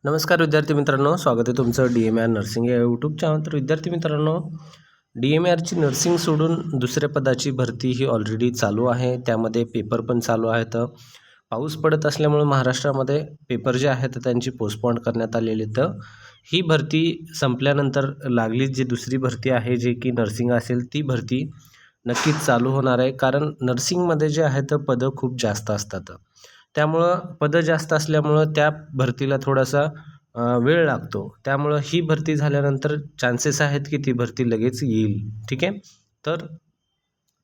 नमस्कार विद्यार्थी मित्रांनो, स्वागत आहे तुमचं DMR नर्सिंग या यूट्यूब चॅनल. तर विद्यार्थी मित्रांनो, DMRची नर्सिंग सोडून दुसऱ्या पदाची भरती ही ऑलरेडी चालू आहे. त्यामध्ये पेपर पण चालू आहेत. पाऊस पडत असल्यामुळे महाराष्ट्रामध्ये पेपर जे आहेत त्यांची पोस्टपोन करण्यात आलेली. तर ही भरती संपल्यानंतर लागली जी दुसरी भरती आहे जी की नर्सिंग असेल ती भरती नक्कीच चालू होणार आहे. कारण नर्सिंगमध्ये जे आहेत पदं खूप जास्त असतात. त्यामुळं पदं जास्त असल्यामुळं त्या भरतीला थोडासा वेळ लागतो. त्यामुळं ही भरती झाल्यानंतर चान्सेस आहेत की ती भरती लगेच येईल. ठीक आहे. तर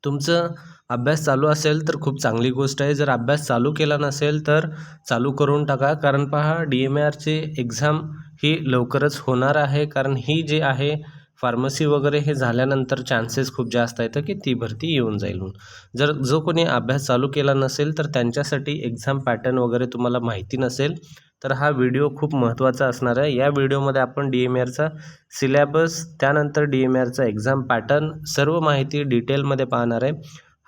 तुमचं अभ्यास चालू असेल तर खूप चांगली गोष्ट आहे. जर अभ्यास चालू केला नसेल तर चालू करून टाका. कारण पहा DMRची एक्झाम ही लवकरच होणार आहे. कारण ही जी आहे फार्मसी वगैरे हे झाल्यानंतर चान्सेस खूप जास्त आहेत की ती भरती येऊन जाईल म्हणून. जर जो कोणी अभ्यास चालू केला नसेल तर त्यांच्यासाठी एक्झाम पॅटर्न वगैरे तुम्हाला माहिती नसेल तर हा व्हिडिओ खूप महत्त्वाचा असणार आहे. या व्हिडिओमध्ये आपण DMRचा सिलॅबस, त्यानंतर DMRचा एक्झाम पॅटर्न सर्व माहिती डिटेलमध्ये पाहणार आहे.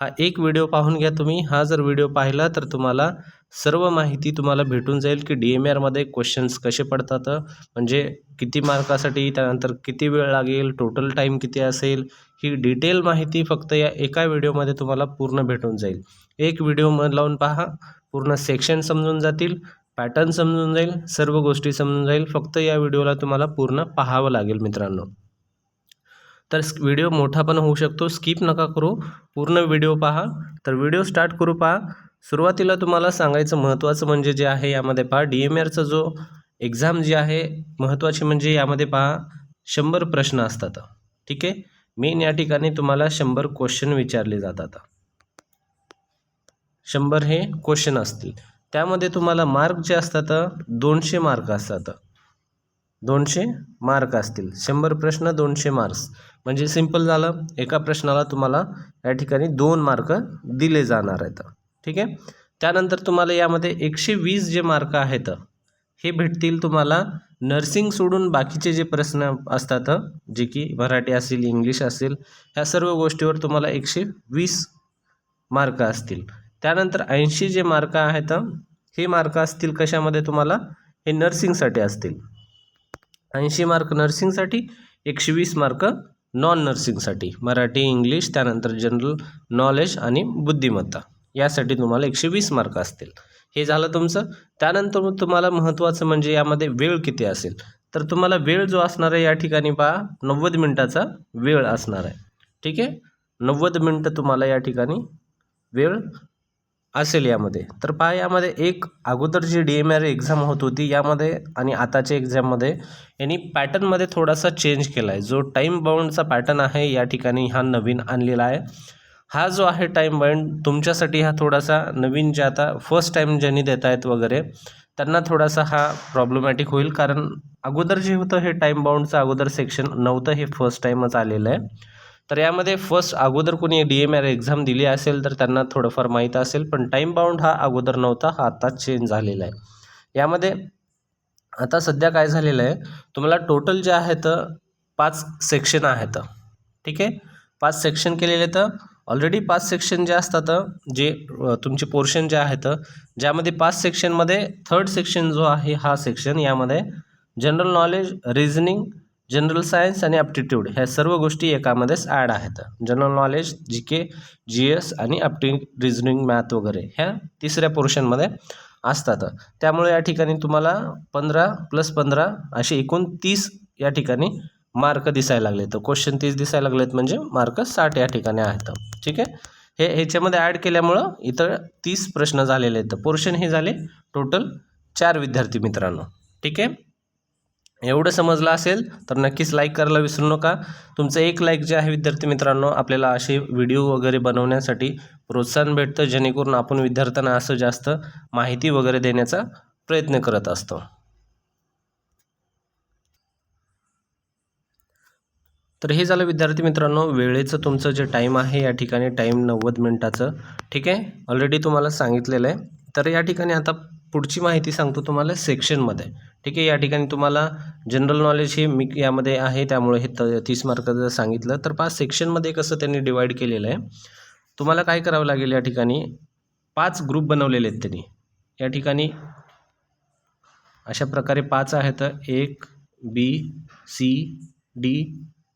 हा एक व्हिडिओ पाहून घ्या तुम्ही. हा जर व्हिडिओ पाहिला तर तुम्हाला सर्व माहिती तुम्हाला भेटून जाईल की DMRमध्ये क्वेश्चन्स कसे पडतात, म्हणजे किती मार्कासाठी, त्यानंतर किती वेळ लागेल, टोटल टाईम किती असेल, ही डिटेल माहिती फक्त या एका व्हिडिओमध्ये तुम्हाला पूर्ण भेटून जाईल. एक व्हिडिओ लावून पहा, पूर्ण सेक्शन समजून जातील, पॅटर्न समजून जाईल, सर्व गोष्टी समजून जाईल. फक्त या व्हिडिओला तुम्हाला पूर्ण पाहावं लागेल मित्रांनो. तर व्हिडिओ मोठा पण होऊ शकतो, स्किप नका करू, पूर्ण व्हिडिओ पहा. तर व्हिडिओ स्टार्ट करू. पहा, सुरुवातीला तुम्हाला सांगायचं महत्त्वाचं म्हणजे जे आहे यामध्ये पहा DMRचा जो एक्झाम जी आहे महत्त्वाची म्हणजे यामध्ये पहा 100 प्रश्न असतात. ठीक आहे. मेन या ठिकाणी तुम्हाला 100 क्वेश्चन विचारले जातात. 100 हे क्वेश्चन असतील. त्यामध्ये तुम्हाला मार्क जे असतात 200 मार्क असतात. 200 मार्क असतील. 100 प्रश्न 200 मार्क्स म्हणजे सिंपल झालं. एका प्रश्नाला तुम्हाला या ठिकाणी 2 मार्क दिले जाणार आहेत. ठीक आहे. त्यानंतर तुम्हाला यामध्ये 120 जे मार्क आहेत हे भेटतील तुम्हाला नर्सिंग सोडून बाकीचे जे प्रश्न असतात, जे की मराठी असेल, इंग्लिश असेल, ह्या सर्व गोष्टीवर तुम्हाला 120 मार्क असतील. त्यानंतर 80 जे मार्क आहेत हे मार्क असतील कशामध्ये तुम्हाला, हे नर्सिंगसाठी असतील. 80 मार्क नर्सिंगसाठी, 120 मार्क नॉन नर्सिंगसाठी, मराठी, इंग्लिश, त्यानंतर जनरल नॉलेज आणि बुद्धिमत्ता यासाठी तुम्हाला 120 मार्क असतील. हे झालं तुमचं. त्यानंतर मग तुम्हाला महत्त्वाचं म्हणजे यामध्ये वेळ किती असेल. तर तुम्हाला वेळ जो असणार आहे या ठिकाणी पहा 90 मिनिटाचा वेळ असणार आहे. ठीक आहे. 90 मिनिटं तुम्हाला या ठिकाणी वेळ असेल यामध्ये. तर पहा यामध्ये एक अगोदर जी DMR एक्झाम होत होती यामध्ये आणि आताच्या एक्झाममध्ये यांनी पॅटर्नमध्ये थोडासा चेंज केला आहे. जो टाईम बाउंडचा पॅटर्न आहे या ठिकाणी हा नवीन आणलेला आहे. हा जो आहे टाईम बाउंड तुमच्यासाठी हा थोडासा नवीन, जे आता फर्स्ट टाईम ज्यांनी देत आहेत वगैरे त्यांना थोडासा हा प्रॉब्लेमॅटिक होईल. कारण अगोदर जे होतं हे टाईम बाउंडचं अगोदर सेक्शन नव्हतं, हे फर्स्ट टाईमच आलेलं आहे. तर यामध्ये फर्स्ट अगोदर कोणी DMR एक्झाम दिली असेल तर त्यांना थोडंफार माहीत असेल, पण टाईम बाउंड हा अगोदर नव्हता, हा आता चेंज झालेला आहे. यामध्ये आता सध्या काय झालेलं आहे, तुम्हाला टोटल जे आहेत 5 सेक्शन आहेत. ठीक आहे. 5 सेक्शन केलेले आहेत. ऑलरेडी 5 सेक्शन जे असतात, जे तुमचे पोर्शन जे आहेत, ज्यामध्ये 5 सेक्शनमध्ये थर्ड सेक्शन जो आहे हा सेक्शन, यामध्ये general knowledge, reasoning, general science आणि ॲप्टिट्यूड ह्या सर्व गोष्टी एकामध्येच ॲड आहेत. जनरल नॉलेज, GK, GS आणि रिझनिंग, मॅथ वगैरे ह्या तिसऱ्या पोर्शनमध्ये असतात. त्यामुळे या ठिकाणी तुम्हाला 15 + 15 असे एकूण 30 या ठिकाणी मार्क दिसायला लागले. तर क्वेश्चन 30 दिसायला लागलेत म्हणजे मार्क 60 या ठिकाणी आहेत. ठीक आहे. हे ह्याच्यामध्ये ॲड केल्यामुळं इथं 30 प्रश्न झालेले आहेत. पोर्शन हे झाले टोटल 4 विद्यार्थी मित्रांनो. ठीक आहे. एवढं समजलं असेल तर नक्कीच लाईक करायला विसरू नका. तुमचं एक लाईक जे आहे विद्यार्थी मित्रांनो आपल्याला असे व्हिडिओ वगैरे बनवण्यासाठी प्रोत्साहन भेटतं, जेणेकरून आपण विद्यार्थ्यांना असं जास्त माहिती वगैरे देण्याचा प्रयत्न करत असतो. तर हे झालं विद्यार्थी मित्रांनो वेळेचं तुमचं जे टाईम आहे या ठिकाणी टाईम 90 मिनिटाचं. ठीक आहे. ऑलरेडी तुम्हाला सांगितलेलं आहे. तर या ठिकाणी आता पुढची माहिती सांगतो तुम्हाला सेक्शनमध्ये. ठीक आहे. या ठिकाणी तुम्हाला जनरल नॉलेज हे यामध्ये आहे, त्यामुळे हे 30 मार्काचं सांगितलं. तर 5 सेक्शनमध्ये कसं त्यांनी डिवाईड केलेलं आहे, तुम्हाला काय करावं लागेल, या ठिकाणी 5 ग्रुप बनवलेले आहेत त्यांनी. या ठिकाणी अशा प्रकारे 5 आहेत, 1 बी सी डी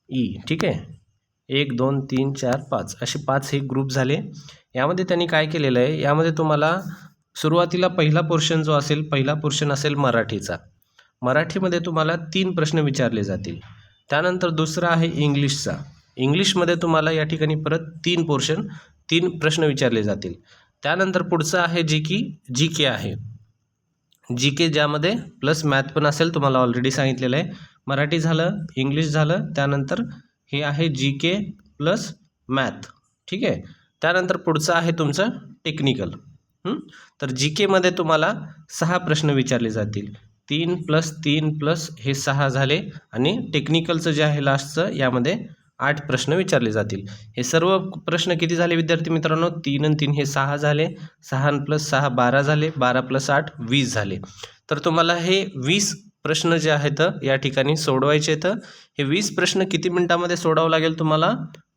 ई. ठीक आहे, 1 2 3 4 5 असे 5 हे ग्रुप झाले. यामध्ये त्यांनी काय केलेलं आहे, यामध्ये तुम्हाला सुरुवातीला पहिला पोर्शन असेल मराठीचा. मराठीमध्ये तुम्हाला 3 प्रश्न विचारले जातील. त्यानंतर दुसरा आहे इंग्लिशचा. इंग्लिशमध्ये तुम्हाला या ठिकाणी परत 3 प्रश्न विचारले जातील. त्यानंतर पुढचं आहे जी के आहे. जी के ज्यामध्ये प्लस मॅथ पण असेल, तुम्हाला ऑलरेडी सांगितलेलं आहे. मराठी झालं, इंग्लिश झालं, त्यानंतर हे आहे जी के प्लस मॅथ. ठीक आहे. त्यानंतर पुढचं आहे तुमचं टेक्निकल. तर जी केमध्ये तुम्हाला 6 प्रश्न विचारले जातील. 3 + 3 + हे 6 झाले. आणि टेक्निकलचं जे आहे लास्टचं, यामध्ये 8 प्रश्न विचारले जातील. हे सर्व प्रश्न किती झाले विद्यार्थी मित्रांनो? 3 आणि 3 हे 6 झाले. 6 + 6 12 झाले. 12 + 8 20 झाले. तर तुम्हाला हे 20 प्रश्न जे आहेत या ठिकाणी सोडवायचे आहेत. हे 20 प्रश्न किती मिनिटामध्ये सोडावं लागेल तुम्हाला?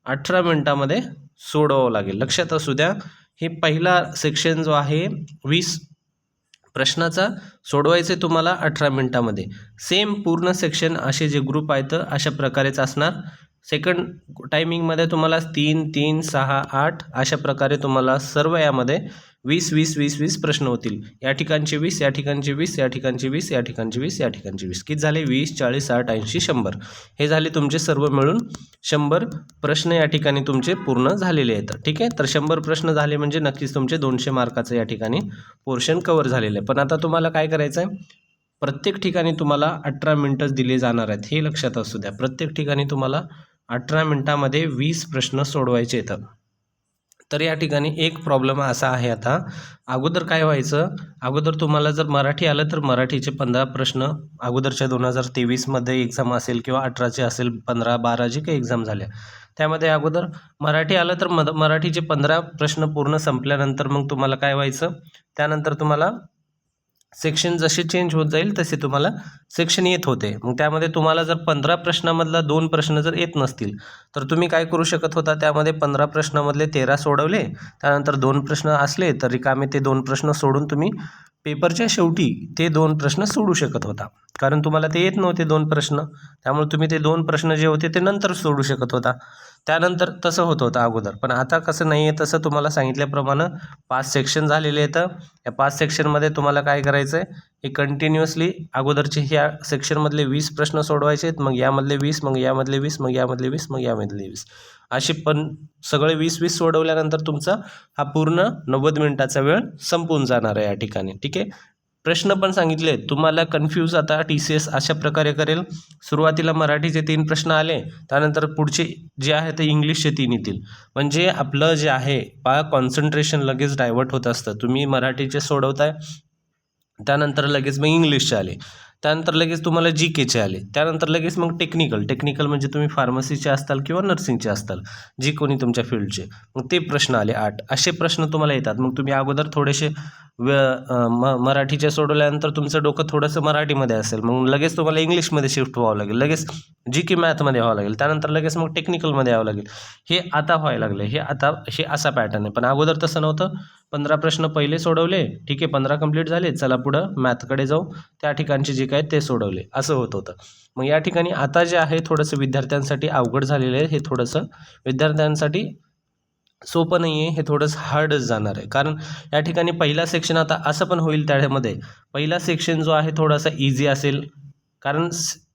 18 मिनिटामध्ये सोडवावं लागेल. लक्षात असू द्या, हे पहिला सेक्शन जो आहे 20 प्रश्नाचा सोडवायचे तुम्हाला 18 मिनिटामध्ये. सेम पूर्ण सेक्शन असे जे ग्रुप आहेत अशा प्रकारेच असणार. सेकंड टायमिंगमध्ये तुम्हाला 3 3 6 8 अशा प्रकारे तुम्हाला सर्व यामध्ये 20 प्रश्न होतील. या ठिकाणचे 20, या ठिकाणचे 20, या ठिकाणचे 20, या ठिकाणचे 20, या ठिकाणचे 20. किती झाले? 20 40 60 80 100. हे झाले तुमचे सर्व मिळून 100 प्रश्न या ठिकाणी तुमचे पूर्ण झालेले आहेत. ठीक आहे. तर 100 प्रश्न झाले म्हणजे नक्कीच तुमचे 200 मार्काचं या ठिकाणी पोर्शन कव्हर झालेलं आहे. पण आता तुम्हाला काय करायचं आहे, प्रत्येक ठिकाणी तुम्हाला 18 मिनिटच दिले जाणार आहेत, हे लक्षात असू द्या. प्रत्येक ठिकाणी तुम्हाला 18 मिनिटामध्ये 20 प्रश्न सोडवायचे येतात. तर या ठिकाणी एक प्रॉब्लेम असा आहे, आता अगोदर काय व्हायचं, अगोदर तुम्हाला जर मराठी आलं तर मराठीचे 15 प्रश्न अगोदरच्या 2023मध्ये एक्झाम असेल किंवा 18चे असेल, 15 12 जी काही एक्झाम झाल्या त्यामध्ये अगोदर मराठी आलं तर मराठीचे 15 प्रश्न पूर्ण संपल्यानंतर मग तुम्हाला काय व्हायचं, त्यानंतर तुम्हाला सेक्शन जसे चेंज होत जाईल तसे तुम्हाला सेक्शन येत होते. मग त्यामध्ये तुम्हाला जर 15 प्रश्नामधला 2 प्रश्न जर येत नसतील तर तुम्ही काय करू शकत होता, त्यामध्ये 15 प्रश्नामधले 13 सोडवले, त्यानंतर 2 प्रश्न असले तर रिकामे ते 2 प्रश्न सोडून तुम्ही पेपरच्या शेवटी ते 2 प्रश्न सोडू शकत होता. कारण तुम्हाला ते येत नव्हते 2 प्रश्न, त्यामुळे तुम्ही ते 2 प्रश्न जे होते ते नंतर सोडू शकत होता. त्यानंतर तसं होत होतं अगोदर. पण आता कसं नाही आहे, तसं तुम्हाला सांगितल्याप्रमाणे 5 सेक्शन झालेले आहेत. या 5 सेक्शनमध्ये तुम्हाला काय करायचं आहे, हे कंटिन्युअसली अगोदरचे ह्या सेक्शनमधले 20 प्रश्न सोडवायचे आहेत, मग यामधले 20, मग यामधले 20, मग यामधले 20, मग यामधले 20 असे. पण सगळे 20 सोडवल्यानंतर तुमचा हा पूर्ण 90 मिनिटाचा वेळ संपून जाणार आहे या ठिकाणी. ठीक आहे. प्रश्न पण सांगितले तुम्हाला. कन्फ्यूज आता TCS अशा प्रकारे करेल, सुरुवातीला मराठीचे 3 प्रश्न आले, त्यानंतर पुढचे जे आहे ते इंग्लिशचे 3 येतील. म्हणजे आपलं जे आहे कॉन्सन्ट्रेशन लगेच डायव्हर्ट होत असतं. तुम्ही मराठीचे सोडवताय, त्यानंतर लगेच मग इंग्लिशचे आले, त्यानंतर लगेच तुम्हाला GKचे आले, त्यानंतर लगेच मग टेक्निकल म्हणजे तुम्ही फार्मसीचे असताल किंवा नर्सिंगचे असताल, जी कोणी तुमच्या फील्डचे, मग ते प्रश्न आले 8. असे प्रश्न तुम्हाला येतात. मग तुम्ही अगोदर थोडेसे मराठीचे सोडवल्यानंतर तुमचं डोकं थोडंसं मराठीमध्ये असेल, मग लगेच तुम्हाला इंग्लिशमध्ये शिफ्ट व्हावं लागेल, लगेच GK मॅथमध्ये व्हावं लागेल, त्यानंतर लगेच मग टेक्निकलमध्ये यावं लागेल. हे आता व्हायला लागले, हे असा पॅटर्न आहे. पण अगोदर तसं नव्हतं. 15 प्रश्न पहिले सोडवले, ठीक आहे, 15 कंप्लीट झाले, चला पुढं मॅथकडे जाऊ, त्या ठिकाणचे जे काय ते सोडवले, असं होत होतं. मग या ठिकाणी आता जे आहे थोडंसं विद्यार्थ्यांसाठी अवघड झालेलं आहे. हे थोडंसं विद्यार्थ्यांसाठी सोपं नाही आहे, हे थोडंसं हार्डच जाणार आहे. कारण या ठिकाणी पहिला सेक्शन आता असं पण होईल, त्यामध्ये पहिला सेक्शन जो आहे थोडासा इझी असेल, कारण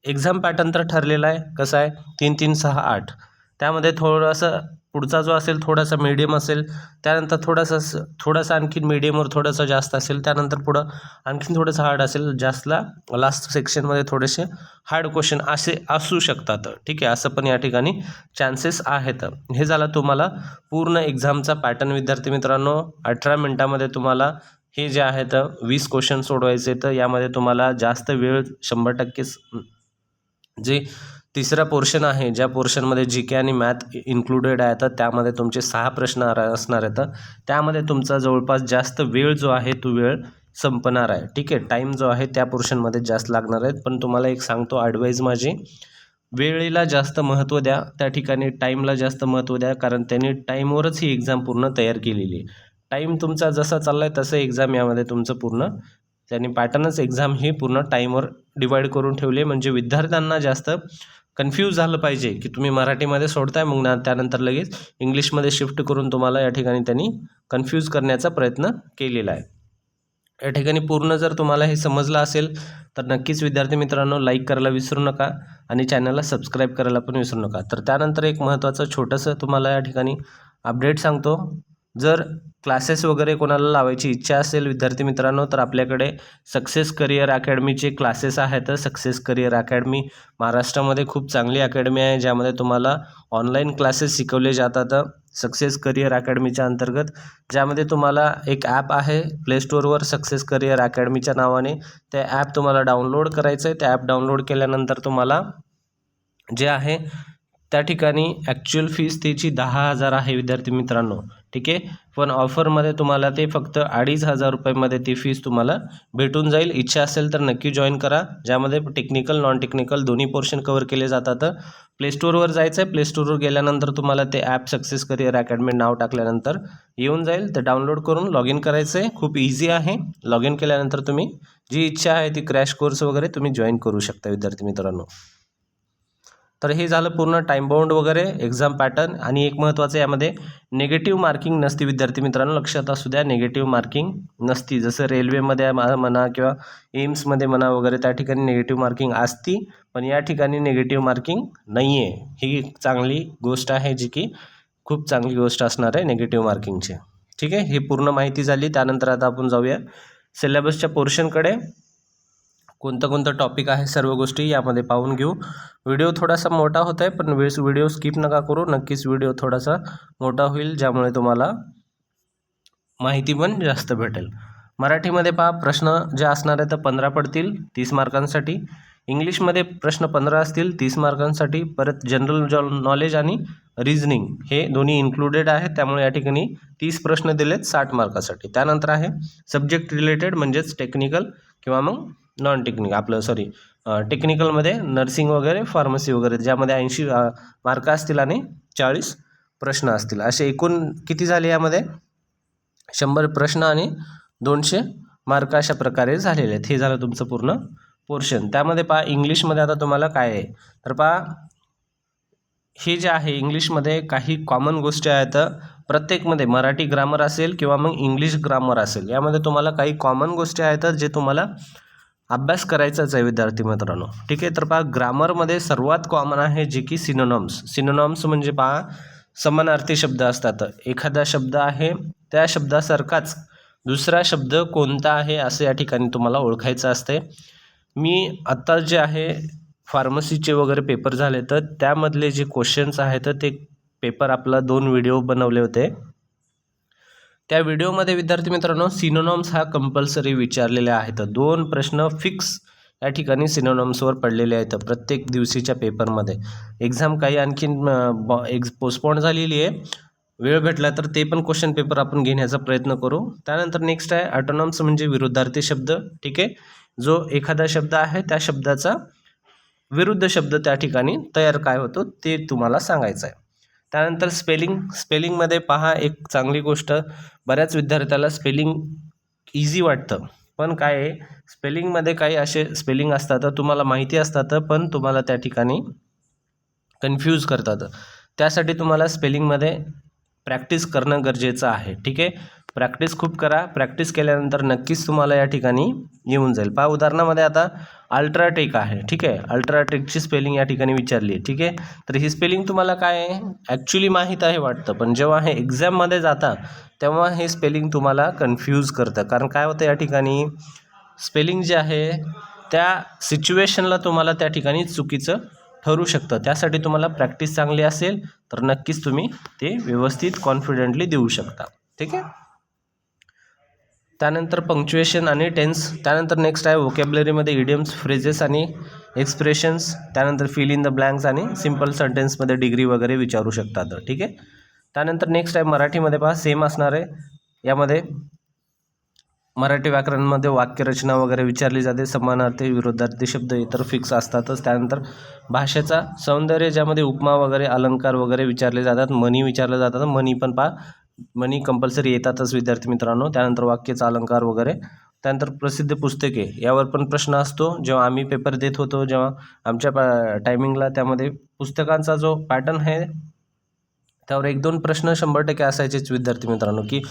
एक्झाम पॅटर्न तर ठरलेला आहे. कसं आहे, 3 3 6 8, त्यामध्ये थोडंसं पुढचा जो असेल थोडासा मीडियम असेल, त्यानंतर थोडासा आणखीन मीडियमवर थोडंसं जास्त असेल, त्यानंतर पुढं आणखीन थोडंसं हार्ड असेल, जास्तला लास्ट सेक्शनमध्ये थोडेसे हार्ड क्वेश्चन असे असू शकतात. ठीक आहे, असं पण या ठिकाणी चान्सेस आहेत. हे झालं तुम्हाला पूर्ण एक्झामचा पॅटर्न विद्यार्थी मित्रांनो. 18 मिनिटामध्ये तुम्हाला हे जे आहेत 20 क्वेश्चन सोडवायचे, तर यामध्ये तुम्हाला जास्त वेळ 100% जे तिसरा पोर्शन आहे, ज्या पोर्शनमध्ये GK आणि मॅथ इन्क्लुडेड आहे, तर त्यामध्ये तुमचे 6 प्रश्न असणार आहेत. त्यामध्ये तुमचा जवळपास जास्त वेळ जो आहे तो वेळ संपणार आहे. ठीक आहे, टाईम जो आहे त्या पोर्शनमध्ये जास्त लागणार आहेत. पण तुम्हाला एक सांगतो ॲडवाईज माझी, वेळेला जास्त महत्त्व द्या, त्या ठिकाणी टाईमला जास्त महत्त्व द्या, कारण त्यांनी टाईमवरच ही एक्झाम पूर्ण तयार केलेली आहे. टाईम तुमचा जसा चालला आहे तसं एक्झाम यामध्ये तुमचं पूर्ण त्यांनी पॅटर्नच एक्झाम ही पूर्ण टाईमवर डिवाईड करून ठेवले, म्हणजे विद्यार्थ्यांना जास्त कन्फ्यूज झालं पाहिजे की तुम्ही मराठीमध्ये सोडताय मग त्यानंतर लगेच इंग्लिशमध्ये शिफ्ट करून तुम्हाला या ठिकाणी त्यांनी कन्फ्यूज करण्याचा प्रयत्न केलेला आहे. या ठिकाणी पूर्ण जर तुम्हाला हे समजलं असेल तर नक्कीच विद्यार्थी मित्रांनो लाईक करायला विसरू नका आणि चॅनलला सबस्क्राईब करायला पण विसरू नका. तर त्यानंतर एक महत्त्वाचं छोटंसं तुम्हाला या ठिकाणी अपडेट सांगतो. जर क्लासेस वगैरे कोणाला लावायची इच्छा असेल विद्यार्थी मित्रांनो तर आपल्याकडे सक्सेस करिअर अकॅडमीचे क्लासेस आहेत. सक्सेस करिअर अकॅडमी महाराष्ट्रामध्ये खूप चांगली अकॅडमी आहे, ज्यामध्ये तुम्हाला ऑनलाईन क्लासेस शिकवले जातात सक्सेस करिअर अकॅडमीच्या अंतर्गत. ज्यामध्ये तुम्हाला एक ॲप आहे प्ले स्टोअरवर सक्सेस करिअर अकॅडमीच्या नावाने. ते ॲप तुम्हाला डाउनलोड करायचं आहे. ते ॲप डाउनलोड केल्यानंतर तुम्हाला जे आहे त्या ठिकाणी ॲक्च्युअल फीस त्याची 10,000 आहे विद्यार्थी मित्रांनो, ठीक आहे. पण ऑफरमध्ये तुम्हाला ते फक्त 2,500 रुपयामध्ये ती फीस तुम्हाला भेटून जाईल. इच्छा असेल तर नक्की जॉईन करा, ज्यामध्ये टेक्निकल नॉन टेक्निकल दोन्ही पोर्शन कवर केले जातात. प्ले स्टोअरवर जायचं आहे. प्ले स्टोअरवर गेल्यानंतर तुम्हाला ते ॲप सक्सेस करिअर अकॅडमी नाव टाकल्यानंतर येऊन जाईल. ते डाउनलोड करून लॉग इन करायचं आहे. खूप इझी आहे. लॉग इन केल्यानंतर तुम्ही जी इच्छा आहे ती क्रॅश कोर्स वगैरे तुम्ही जॉईन करू शकता विद्यार्थी मित्रांनो. तर हे झालं पूर्ण टाईम बाउंड वगैरे एक्झाम पॅटर्न. आणि एक महत्त्वाचं यामध्ये निगेटिव्ह मार्किंग नसती विद्यार्थी मित्रांनो, लक्षात असू द्या. निगेटिव्ह मार्किंग नसती, जसं रेल्वेमध्ये म्हणा किंवा एम्समध्ये म्हणा वगैरे त्या ठिकाणी निगेटिव्ह मार्किंग असती, पण या ठिकाणी निगेटिव्ह मार्किंग नाही आहे. ही चांगली गोष्ट आहे, जी की खूप चांगली गोष्ट असणार आहे निगेटिव्ह मार्किंगची, ठीक आहे. ही पूर्ण माहिती झाली. त्यानंतर आता आपण जाऊया सिलेबसच्या पोर्शनकडे. कोणतं टॉपिक आहे सर्व गोष्टी यामध्ये पाहून घेऊ. व्हिडिओ थोडासा मोठा होत आहे, पण व्हिडिओ स्किप नका करू. नक्कीच व्हिडिओ थोडासा मोठा होईल, ज्यामुळे तुम्हाला माहिती पण जास्त भेटेल. मराठीमध्ये पहा, प्रश्न जे असणार आहे तर 15 पडतील 30 मार्कांसाठी. इंग्लिशमध्ये प्रश्न 15 असतील 30 मार्कांसाठी. परत जनरल नॉलेज आणि रिझनिंग हे दोन्ही इन्क्लुडेड आहे, त्यामुळे या ठिकाणी 30 प्रश्न दिलेत 60 मार्कासाठी. त्यानंतर आहे सब्जेक्ट रिलेटेड, म्हणजेच टेक्निकल किंवा मग नॉन टेक्निकल टेक्निकलमध्ये नर्सिंग वगैरे फार्मसी वगैरे, ज्यामध्ये 80 मार्क असतील आणि 40 प्रश्न असतील. असे एकूण किती झाले यामध्ये 100 प्रश्न आणि 200 मार्क अशा प्रकारे झालेले आहेत. हे झालं तुमचं पूर्ण पोर्शन. त्यामध्ये पहा इंग्लिशमध्ये आता तुम्हाला काय आहे तर पहा, हे जे आहे इंग्लिशमध्ये काही कॉमन गोष्टी आहेत. प्रत्येकमध्ये मराठी ग्रामर असेल किंवा मग इंग्लिश ग्रामर असेल, यामध्ये तुम्हाला काही कॉमन गोष्टी आहेत जे तुम्हाला अभ्यास करायचाच आहे विद्यार्थी मित्रांनो, ठीक आहे. तर पहा ग्रामरमध्ये सर्वात कॉमन आहे जे की सिनोनॉम्स म्हणजे पहा समानार्थी शब्द असतात. एखादा शब्द आहे त्या शब्दासारखाच दुसरा शब्द कोणता आहे असं या ठिकाणी तुम्हाला ओळखायचं असते. मी आत्ता जे आहे फार्मसीचे वगैरे पेपर झाले तर त्यामधले जे क्वेश्चन्स आहेत ते पेपर आपला 2 व्हिडिओ बनवले होते. त्या व्हिडिओमध्ये विद्यार्थी मित्रांनो सिनोनॉम्स हा कंपल्सरी विचारलेले आहेत. 2 प्रश्न फिक्स या ठिकाणी सिनोनॉम्सवर पडलेले आहेत प्रत्येक दिवशीच्या पेपरमध्ये. एक्झाम काही आणखीन पोस्टपोन झालेली आहे, वेळ भेटला तर ते पण क्वेश्चन पेपर आपण घेण्याचा प्रयत्न करू. त्यानंतर नेक्स्ट आहे ॲटोनॉम्स म्हणजे विरुद्धार्थी शब्द, ठीक आहे. जो एखादा शब्द आहे त्या शब्दाचा विरुद्ध शब्द त्या ठिकाणी तयार काय होतो ते तुम्हाला सांगायचं आहे. त्यानंतर स्पेलिंगमध्ये पहा एक चांगली गोष्ट, बऱ्याच विद्यार्थ्याला स्पेलिंग इझी वाटतं, पण काय आहे स्पेलिंगमध्ये काही असे स्पेलिंग असतात तुम्हाला माहिती असतात पण तुम्हाला त्या ठिकाणी कन्फ्यूज करतात. त्यासाठी तुम्हाला स्पेलिंगमध्ये प्रॅक्टिस करणं गरजेचं आहे, ठीक आहे. प्रॅक्टिस खूप करा. प्रॅक्टिस केल्यानंतर नक्कीच तुम्हाला या ठिकाणी येऊन जाईल. पहा उदाहरणामध्ये आता अल्ट्राटेक आहे, ठीक आहे. अल्ट्राटेकची स्पेलिंग या ठिकाणी विचारली आहे, ठीक आहे. तर ही स्पेलिंग तुम्हाला काय आहे ॲक्च्युली माहीत आहे वाटतं, पण जेव्हा हे एक्झाममध्ये जाता तेव्हा हे स्पेलिंग तुम्हाला कन्फ्यूज करतं. कारण काय होतं या ठिकाणी स्पेलिंग जे आहे त्या सिच्युएशनला तुम्हाला त्या ठिकाणी चुकीचं ठरू शकतं. त्यासाठी तुम्हाला प्रॅक्टिस चांगली असेल तर नक्कीच तुम्ही ते व्यवस्थित कॉन्फिडेंटली देऊ शकता, ठीक आहे. त्यानंतर पंक्च्युएशन आणि टेन्स. त्यानंतर नेक्स्ट आहे व्होकॅब्युलरीमध्ये इडियम्स, फ्रेजेस आणि एक्सप्रेशन्स. त्यानंतर फिल इन द ब्लँक्स आणि सिम्पल सेंटेन्समध्ये डिग्री वगैरे विचारू शकतात, ठीक आहे. त्यानंतर नेक्स्ट आहे मराठीमध्ये पहा सेम असणार आहे. यामध्ये मराठी व्याकरणमध्ये वाक्यरचना वगैरे विचारली जाते. समानार्थी विरुद्धार्थी शब्द इतर फिक्स असतातच. त्यानंतर भाषेचा सौंदर्य, ज्यामध्ये उपमा वगैरे अलंकार वगैरे विचारले जातात. म्हणी विचारले जातात. म्हणी पण पहा म्हणी कंपल्सरी येतातच विद्यार्थी मित्रांनो. त्यानंतर वाक्याचा अलंकार वगैरे त्यानंतर प्रसिद्ध पुस्तके यावर पण प्रश्न असतो. जेव्हा आम्ही पेपर देत होतो, जेव्हा आमच्या टायमिंगला, त्यामध्ये पुस्तकांचा जो पॅटर्न आहे त्यावर 1-2 प्रश्न 100% असायचेच विद्यार्थी मित्रांनो, की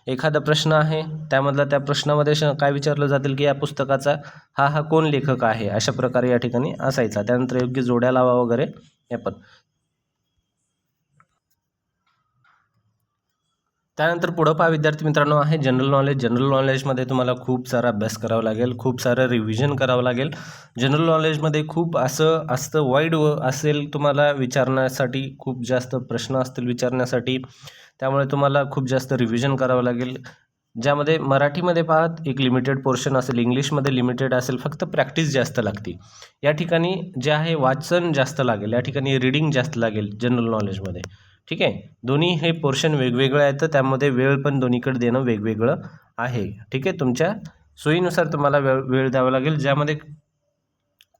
एखादा प्रश्न आहे त्यामधला त्या प्रश्नामध्ये काय विचारलं जातील, की या पुस्तकाचा हा कोण लेखक आहे, अशा प्रकारे या ठिकाणी असायचा. त्यानंतर योग्य जोड्या लावा वगैरे हे पण. त्यानंतर पुढं पहा विद्यार्थी मित्रांनो आहे जनरल नॉलेज. जनरल नॉलेजमध्ये तुम्हाला खूप सारा अभ्यास करावा लागेल, खूप सारं रिव्हिजन करावं लागेल. जनरल नॉलेजमध्ये खूप असं असतं, वाईड असेल तुम्हाला विचारण्यासाठी, खूप जास्त प्रश्न असतील विचारण्यासाठी, त्यामुळे तुम्हाला खूप जास्त रिव्हिजन करावं लागेल. ज्यामध्ये मराठीमध्ये पहा एक लिमिटेड पोर्शन असेल, इंग्लिशमध्ये लिमिटेड असेल, फक्त प्रॅक्टिस जास्त लागते. या ठिकाणी जे आहे वाचन जास्त लागेल, या ठिकाणी रीडिंग जास्त लागेल जनरल नॉलेजमध्ये. ठीक आहे, दोन्ही हे पोर्शन वेगवेगळं आहे, तर त्यामध्ये वेळ पण दोन्हीकडे देणं वेगवेगळं आहे. ठीक आहे, तुमच्या सोयीनुसार तुम्हाला वेळ द्यावा लागेल. ज्यामध्ये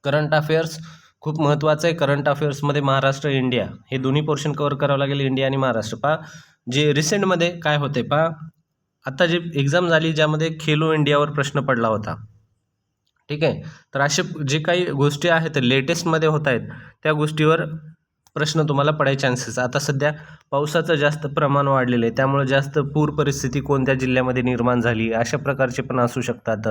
करंट अफेअर्स खूप महत्त्वाचं आहे. करंट अफेअर्समध्ये महाराष्ट्र, इंडिया हे दोन्ही पोर्शन कव्हर करावं लागेल. इंडिया आणि महाराष्ट्र पहा, जे रिसेंटमध्ये काय होते पहा, आता जी एक्झाम झाली ज्यामध्ये खेलो इंडियावर प्रश्न पडला होता. ठीक आहे, तर असे जे काही गोष्टी आहेत लेटेस्टमध्ये होत आहेत, त्या गोष्टीवर प्रश्न तुम्हाला पडायचे चान्सेस. आता सध्या पावसाचं जास्त प्रमाण वाढलेलं आहे, त्यामुळे जास्त पूर परिस्थिती कोणत्या जिल्ह्यामध्ये निर्माण झाली अशा प्रकारचे पण असू शकतात.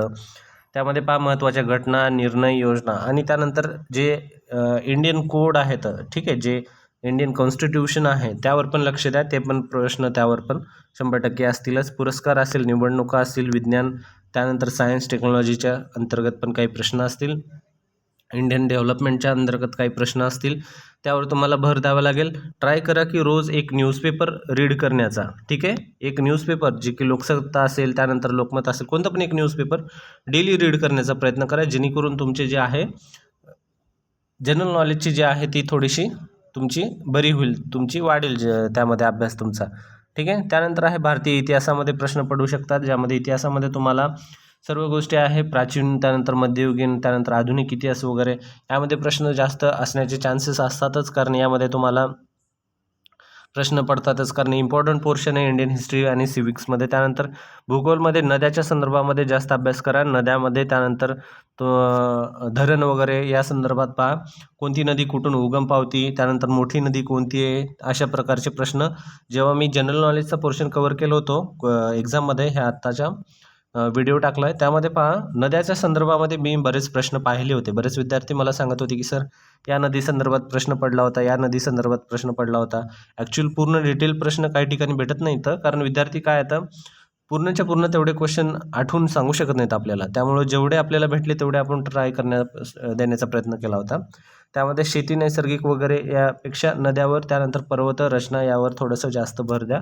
त्यामध्ये पहा महत्त्वाच्या घटना, निर्णय, योजना आणि त्यानंतर जे इंडियन कोड आहेत, ठीक आहे, जे इंडियन कॉन्स्टिट्यूशन आहे त्यावर पण लक्ष द्या. ते पण प्रश्न त्यावर पण 100% असतीलच. पुरस्कार असेल, निवडणुका असतील, विज्ञान, त्यानंतर सायन्स टेक्नॉलॉजीच्या अंतर्गत पण काही प्रश्न असतील, इंडियन डेव्हलपमेंटच्या अंतर्गत काही प्रश्न असतील, त्यावर तुम्हाला भर द्यावा लागेल. ट्राय करा की रोज एक न्यूजपेपर रीड करण्याचा. ठीक आहे, एक न्यूजपेपर जे की लोकसत्ता असेल, त्यानंतर लोकमत असेल, कोणतं पण एक न्यूजपेपर डेली रीड करण्याचा प्रयत्न करा, जेणेकरून तुमचे जे आहे जनरल नॉलेजची जी आहे ती थोडीशी तुमची बरी होईल, तुमची वाढेल त्यामध्ये अभ्यास तुमचा. ठीक आहे, त्यानंतर आहे भारतीय इतिहासामध्ये प्रश्न पडू शकतात, ज्यामध्ये इतिहासामध्ये तुम्हाला सर्व गोष्टी आहे प्राचीन, त्यानंतर मध्ययुगीन, त्यानंतर आधुनिक इतिहास वगैरे यामध्ये प्रश्न जास्त असण्याचे चान्सेस असतातच, कारण यामध्ये तुम्हाला प्रश्न पडतातच, कारण इम्पॉर्टंट पोर्शन आहे इंडियन हिस्ट्री आणि सिविक्समध्ये. त्यानंतर भूगोलमध्ये नद्याच्या संदर्भामध्ये जास्त अभ्यास करा. नद्यामध्ये त्यानंतर धरण वगैरे या संदर्भात पहा, कोणती नदी कुठून उगम पावती, त्यानंतर मोठी नदी कोणती आहे, अशा प्रकारचे प्रश्न. जेव्हा मी जनरल नॉलेजचा पोर्शन कव्हर केलं होतं एक्झाममध्ये, ह्या आत्ताच्या व्हिडिओ टाकला आहे, त्यामध्ये पहा नद्याच्या संदर्भामध्ये मी बरेच प्रश्न पाहिले होते. बरेच विद्यार्थी मला सांगत होते की सर या नदी संदर्भात प्रश्न पडला होता, या नदी संदर्भात प्रश्न पडला होता. ॲक्च्युअल पूर्ण डिटेल प्रश्न काही ठिकाणी भेटत नाही तर, कारण विद्यार्थी काय येतं पूर्णच्या पूर्ण तेवढे क्वेश्चन आठवून सांगू शकत नाहीत आपल्याला. त्यामुळे जेवढे आपल्याला भेटले तेवढे आपण ट्राय देण्याचा प्रयत्न केला होता. त्यामध्ये शेती, नैसर्गिक वगैरे यापेक्षा नद्यावर, त्यानंतर पर्वत रचना यावर थोडंसं जास्त भर द्या.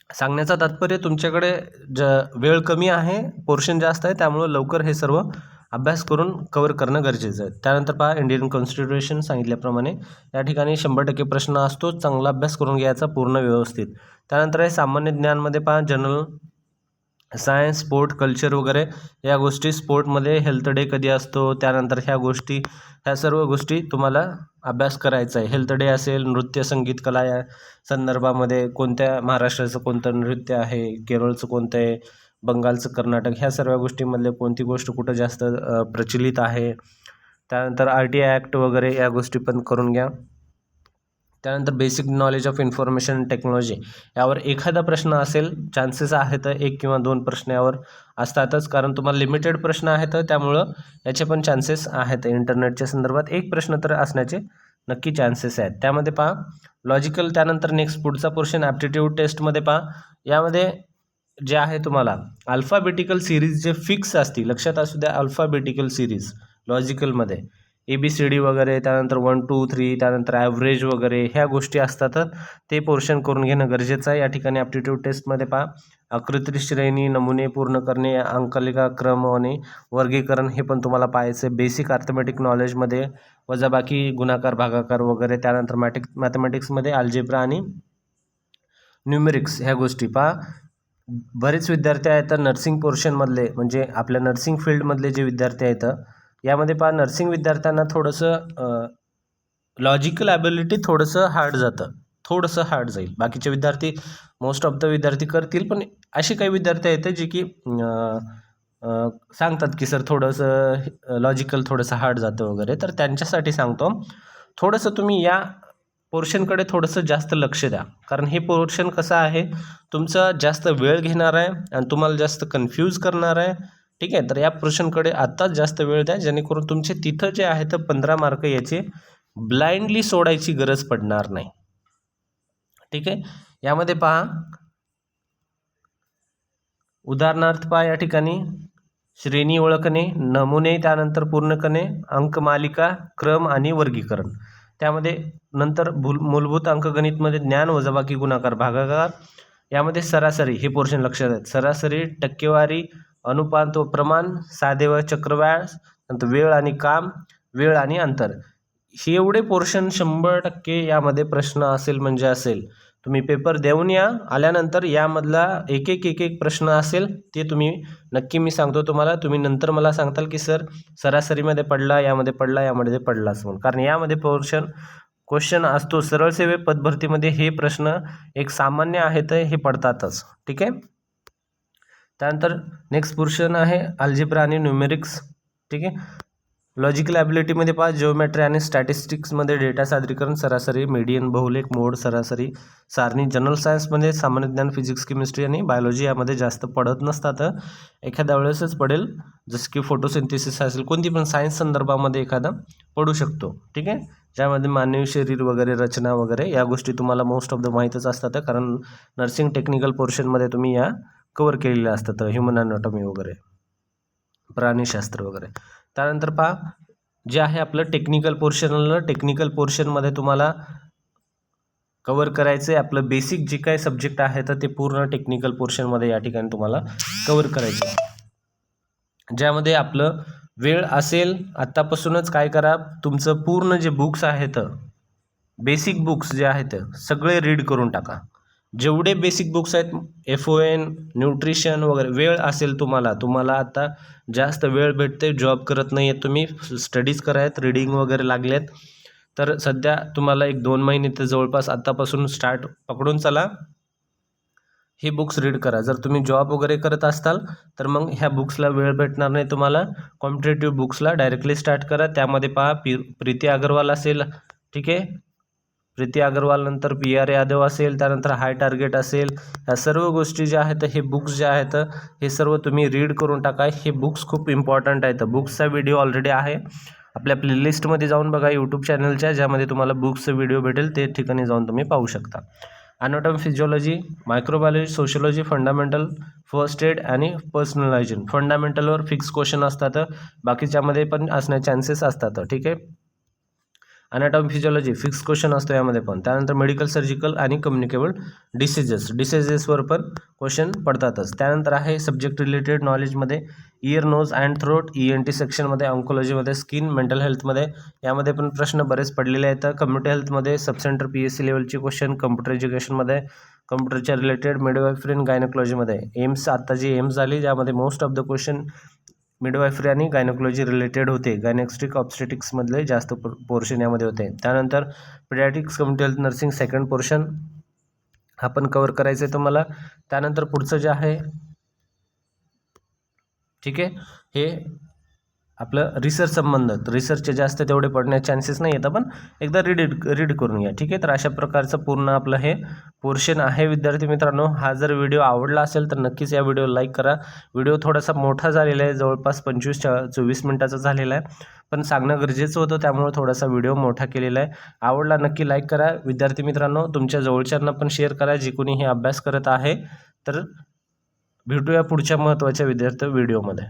सांगण्याचा तात्पर्य तुमच्याकडे वेळ कमी आहे, पोर्शन जास्त आहे, त्यामुळं लवकर हे सर्व अभ्यास करून कव्हर करणं गरजेचं आहे. त्यानंतर पहा इंडियन कॉन्स्टिट्यूशन सांगितल्याप्रमाणे या ठिकाणी 100% प्रश्न असतो, चांगला अभ्यास करून घ्यायचा पूर्ण व्यवस्थित. त्यानंतर आहे सामान्य ज्ञानमध्ये पहा जनरल सायन्स, स्पोर्ट, कल्चर वगैरे या गोष्टी. स्पोर्टमध्ये हेल्थ डे कधी असतो, त्यानंतर ह्या सर्व गोष्टी तुम्हाला अभ्यास करायचा आहे. हेल्थ डे असेल, नृत्य, संगीत, कला या संदर्भामध्ये कोणत्या महाराष्ट्राचं कोणतं नृत्य आहे, केरळचं कोणतं आहे, बंगालचं, कर्नाटक, ह्या सर्व गोष्टींमधले कोणती गोष्ट कुठं जास्त प्रचलित आहे. त्यानंतर RTI ॲक्ट वगैरे या गोष्टी पण करून घ्या. त्यानंतर basic knowledge of information technology यावर एखादा प्रश्न असेल, चान्सेस आहेत 1 किंवा 2 प्रश्न यावर असतातच, कारण तुम्हाला लिमिटेड प्रश्न आहेत, त्यामुळं याचे पण चान्सेस आहेत. इंटरनेटच्या संदर्भात 1 प्रश्न तर असण्याचे नक्की चान्सेस आहेत. त्यामध्ये पहा लॉजिकल, त्यानंतर नेक्स्ट पुढचा पोर्शन ॲप्टिट्यूड टेस्टमध्ये पहा, यामध्ये जे आहे तुम्हाला अल्फाबेटिकल सिरीज जे फिक्स असतील, लक्षात असू द्या, अल्फाबेटिकल सिरीज लॉजिकलमध्ये ABCD वगैरे, त्यानंतर 1 2 3, त्यानंतर ॲव्हरेज वगैरे ह्या गोष्टी असतात, ते पोर्शन करून घेणं गरजेचं आहे. या ठिकाणी ॲप्टिट्यूड टेस्टमध्ये पहा आकृती श्रेणी, नमुने पूर्ण करणे, अंकलिका क्रम आणि वर्गीकरण हे पण तुम्हाला पाहायचं आहे. बेसिक अर्थमॅटिक नॉलेजमध्ये वजाबाकी, गुणाकार, भागाकार वगैरे, त्यानंतर मॅथमॅटिक्समध्ये अल्जेब्रा आणि न्यूमेरिक्स ह्या गोष्टी पहा. बरेच विद्यार्थी आहेत नर्सिंग पोर्शनमधले, म्हणजे आपल्या नर्सिंग फील्डमधले जे विद्यार्थी आहेत, यामध्ये पहा नर्सिंग विद्यार्थ्यांना थोडंसं लॉजिकल ॲबिलिटी थोडंसं हार्ड जाईल. बाकीचे विद्यार्थी, मोस्ट ऑफ द विद्यार्थी करतील, पण असे काही विद्यार्थी आहेत जे की सांगतात की सर थोडंसं लॉजिकल थोडंसं हार्ड जातं वगैरे, तर त्यांच्यासाठी सांगतो थोडंसं तुम्ही या पोर्शनकडे थोडंसं जास्त लक्ष द्या. कारण हे पोर्शन कसं आहे, तुमचा जास्त वेळ घेणार आहे आणि तुम्हाला जास्त कन्फ्यूज करणार आहे. ठीक आहे, तर या पोर्शनकडे आत्ताच जास्त वेळ द्या, जेणेकरून तुमचे तिथं जे आहे तर 15 मार्क याचे ब्लाइंडली सोडायची गरज पडणार नाही. ठीक आहे, यामध्ये पहा उदाहरणार्थ पहा या ठिकाणी श्रेणी ओळखणे, नमुने, त्यानंतर पूर्ण करणे, अंकमालिका, क्रम आणि वर्गीकरण. त्यामध्ये नंतर मूलभूत अंकगणितमध्ये ज्ञान, वजाबाकी, गुणाकार, भागाकार. यामध्ये सरासरी हे पोर्शन लक्षात आहेत. सरासरी, टक्केवारी, अनुपात व प्रमाण, साधे व चक्रव्याळ, नंतर वेळ आणि काम, वेळ आणि अंतर. हे एवढे पोर्शन 100% यामध्ये प्रश्न असेल म्हणजे असेल. तुम्ही पेपर देऊन या, आल्यानंतर यामधला एक एक प्रश्न असेल ते तुम्ही नक्की मी सांगतो तुम्हाला. तुम्ही नंतर मला सांगताल की सर सरासरीमध्ये पडला, यामध्ये पडला, यामध्ये पडलाच म्हणून. कारण यामध्ये पोर्शन क्वेश्चन असतो. सरळ सेवे पदभरतीमध्ये हे प्रश्न एक सामान्य आहेत, हे पडतातच. ठीक आहे, त्यानंतर नेक्स्ट पोर्शन आहे अल्जेब्रा आणि न्यूमेरिक्स. ठीक आहे, लॉजिकल ॲबिलिटीमध्ये पहा जिओमेट्री आणि स्टॅटिस्टिक्समध्ये डेटा सादरीकरण, सरासरी, मीडियन, बहुलेख, मोड, सरासरी, सारणी. जनरल सायन्समध्ये सामान्य ज्ञान, फिजिक्स, केमिस्ट्री आणि बायोलॉजी यामध्ये जास्त पडत नसतात. एखाद्या वेळेसच पडेल, जसं की फोटोसिंथेसिस असेल, कोणती पण सायन्स संदर्भामध्ये एखादा पडू शकतो. ठीक आहे, ज्यामध्ये मानवी शरीर वगैरे, रचना वगैरे या गोष्टी तुम्हाला मोस्ट ऑफ द माहीतच असतात, कारण नर्सिंग टेक्निकल पोर्शनमध्ये तुम्ही या कवर केलेल्या असतात, ह्युमन अॅनाटॉमी वगैरे, प्राणीशास्त्र वगैरे. त्यानंतर पहा जे आहे आपलं टेक्निकल पोर्शनमध्ये तुम्हाला कवर करायचं आहे आपलं बेसिक जे काही सब्जेक्ट आहे तर ते पूर्ण टेक्निकल पोर्शनमध्ये या ठिकाणी तुम्हाला कवर करायचं आहे. ज्यामध्ये आपलं वेळ असेल आत्तापासूनच काय करा, तुमचं पूर्ण जे बुक्स आहेत, बेसिक बुक्स जे आहेत सगळे रीड करून टाका. जेवढे बेसिक बुक्स आहेत, FON, न्यूट्रिशन वगैरे. वेळ असेल तुम्हाला आता जास्त वेळ भेटते, जॉब करत नाही आहेत तुम्ही, स्टडीज करायत, रीडिंग वगैरे लागलेत, तर सध्या तुम्हाला 1-2 महिने तर जवळपास आत्तापासून स्टार्ट पकडून चला, हे बुक्स रीड करा. जर तुम्ही जॉब वगैरे करत असाल तर मग ह्या बुक्सला वेळ भेटणार नाही तुम्हाला. कॉम्पिटेटिव्ह बुक्सला डायरेक्टली स्टार्ट करा. त्यामध्ये पहा प्रीती अग्रवाल असेल, ठीक आहे, प्रीती अग्रवाल, नंतर PR यादव असेल, त्यानंतर हाय टार्गेट असेल. ह्या सर्व गोष्टी ज्या आहेत, हे बुक्स जे आहेत हे सर्व तुम्ही रीड करून टाका. हे बुक्स खूप इम्पॉर्टंट आहेत. बुक्सचा व्हिडिओ ऑलरेडी आहे आपल्या प्लेलिस्टमध्ये, जाऊन बघा यूट्यूब चॅनलच्या, ज्यामध्ये तुम्हाला बुक्सचं व्हिडिओ भेटेल, ते ठिकाणी जाऊन तुम्ही पाहू शकता. Anatomy, physiology, microbiology, sociology, fundamental, first aid आणि पर्सनल हायजीन. फंडामेंटलवर फिक्स क्वेश्चन असतात, बाकीच्यामध्ये पण असण्याचे चान्सेस असतात. ठीक आहे, अॅनाटॉमी, फिजिओलॉजी फिक्स क्वेश्चन असतो यामध्ये पण. त्यानंतर मेडिकल, सर्जिकल आणि कम्युनिकेबल डिसीजेसवर पण क्वेश्चन पडतातच. त्यानंतर आहे सब्जेक्ट रिलेटेड नॉलेजमध्ये ear, nose and throat, ENT सेक्शनमध्ये, ऑन्कोलॉजीमध्ये, स्किन, मेंटल हेल्थमध्ये यामध्ये पण प्रश्न बरेच पडलेले आहेत. कम्युनिटी हेल्थमध्ये सब सेंटर PSC लेवलचे क्वेश्चन, कम्प्युटर एज्युकेशनमध्ये कम्प्युटरच्या रिलेटेड, मिडवायफरी आणि गायनोकॉलॉजीमध्ये, एम्स आता जी एम्स झाली ज्यामध्ये most of the question midwifery आणि गायनोकॉलॉजी रिलेटेड होते. गायनेस्टिक ऑब्स्टेटिक्समधले जास्त पोर्शन यामध्ये होते. त्यानंतर paediatrics, community health nursing second portion आपण कवर करायचं आहे तुम्हाला. त्यानंतर पुढचं जे आहे, ठीक आहे, हे आपलं रिसर्च संबंधित, रिसर्चचे जास्त तेवढे पडण्याचे चान्सेस नाही आहेत, पण एकदा रीड करून घ्या. ठीक आहे, तर अशा प्रकारचं पूर्ण आपलं हे पोर्शन आहे. विद्यार्थी मित्रांनो, हा जर व्हिडिओ आवडला असेल तर नक्कीच या व्हिडिओला लाईक करा. व्हिडिओ थोडासा मोठा झालेला आहे, जवळपास 25-24 मिनिटाचा झालेला आहे, पण सांगणं गरजेचं होतं, त्यामुळे थोडासा व्हिडिओ मोठा केलेला आहे. आवडला नक्की लाईक करा. विद्यार्थी मित्रांनो, तुमच्या जवळच्यांना पण शेअर करा, जे कोणी हे अभ्यास करत आहे. तर भेटूया पुढच्या महत्त्वाच्या विद्यार्थी व्हिडिओमध्ये.